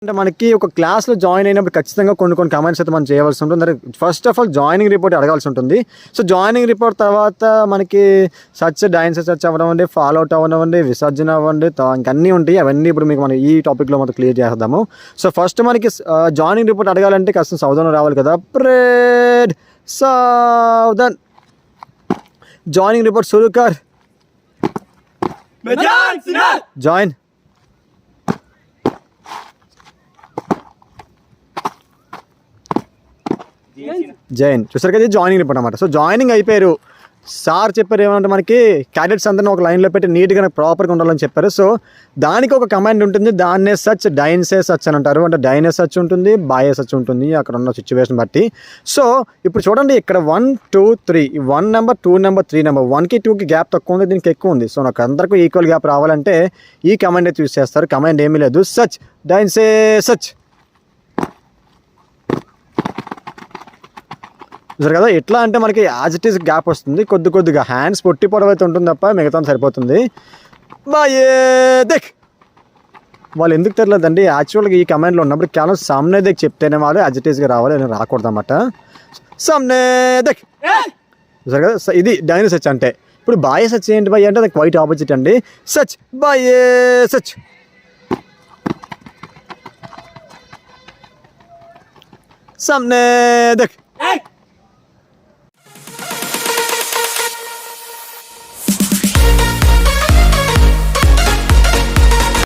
అంటే మనకి ఒక క్లాస్లో జాయిన్ అయినప్పుడు ఖచ్చితంగా కొన్ని కమెంట్స్ అయితే మనం చేయవలసి ఉంటుంది. First of all joining report అడగాల్సి ఉంటుంది. సో జాయినింగ్ రిపోర్ట్ తర్వాత మనకి డైన్స్ సర్చ్ అవ్వనివ్వండి, ఫాలో అవుట్ అవ్వనివ్వండి, విసర్జన అవ్వండి, ఇంకన్నీ ఉంటాయి. అవన్నీ ఇప్పుడు మీకు మనం ఈ టాపిక్లో మనం క్లియర్ చేద్దాము. సో ఫస్ట్ మనకి జాయినింగ్ రిపోర్ట్ అడగాలంటే కాస్త సౌదర్న్ రావాలి కదా. ప్రేడ్ సౌదర్న్ జాయినింగ్ రిపోర్ట్ शुरू कर. జాయిన్. జైన్. చూసారు కదా, జాయినింగ్ రిపోర్ట్ అనమాట. సో జాయినింగ్ అయిపోయారు, సార్ చెప్పారు ఏమంటే మనకి క్యాండిడేట్స్ అందరినీ ఒక లైన్లో పెట్టి నీట్గా ప్రాపర్గా ఉండాలని చెప్పారు. సో దానికి ఒక కమాండ్ ఉంటుంది, దాన్నే సచ్ డైన్సే సచ్ అని అంటారు. అంటే డైనే సచ్ ఉంటుంది, బాయే సచ్ ఉంటుంది అక్కడ ఉన్న సిచ్యువేషన్ బట్టి. సో ఇప్పుడు చూడండి, ఇక్కడ 1 2 3 1 నెంబర్ 2 నెంబర్ 3 నెంబర్ 1కి 2కి గ్యాప్ తక్కువ ఉంది, దీనికి ఎక్కువ ఉంది. సో నాకు అందరికీ ఈక్వల్ గ్యాప్ రావాలంటే ఈ కమాండ్ అయితే యూస్ చేస్తారు. కమాండ్ ఏమీ లేదు, సచ్ డైన్సే సచ్. చూసారు కదా, ఎట్లా అంటే మనకి యాజ్ ఇట్ ఈస్ గ్యాప్ వస్తుంది, కొద్దిగా హ్యాండ్స్ పొట్టి పొడవైతే ఉంటుంది తప్ప మిగతా సరిపోతుంది. బాయే దేక్. వాళ్ళు ఎందుకు తెలియదండి, యాక్చువల్గా ఈ కమాండ్లో ఉన్నప్పుడు కేవలం సామ్నే దేక్ చెప్తేనే వాళ్ళు యాజ్ ఇట్ ఈస్గా రావాలి, అని రాకూడదు అన్నమాట. సామ్నే దేక్. చూసారు కదా, ఇది డైన్ సచ్ అంటే. ఇప్పుడు బాయే సచ్ ఏంటి బాయ్ అంటే అది క్వైట్ ఆపోజిట్ అండి. సచ్ బాయే సచ్. సామ్నే దేక్.